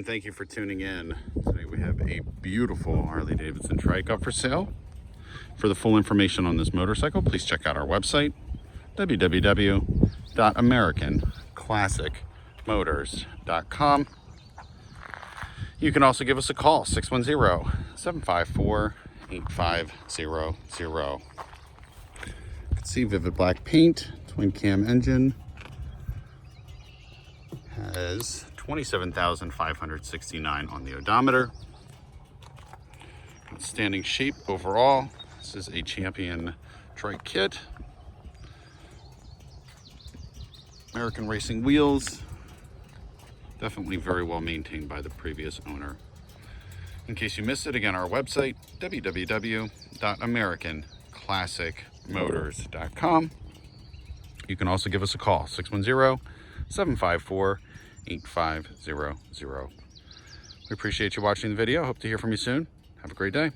and thank you for tuning in. Today we have a beautiful Harley-Davidson Trike up for sale. For the full information on this motorcycle, please check out our website, www.americanclassicmotors.com. You can also give us a call, 610-754-8500. You can see vivid black paint, twin cam engine. Has 27,569 on the odometer. Outstanding shape overall. This is a champion trike kit. American racing wheels. Definitely very well maintained by the previous owner. In case you missed it, again, our website, www.americanclassicmotors.com. You can also give us a call, 610-754-8500. We appreciate you watching the video. Hope to hear from you soon. Have a great day.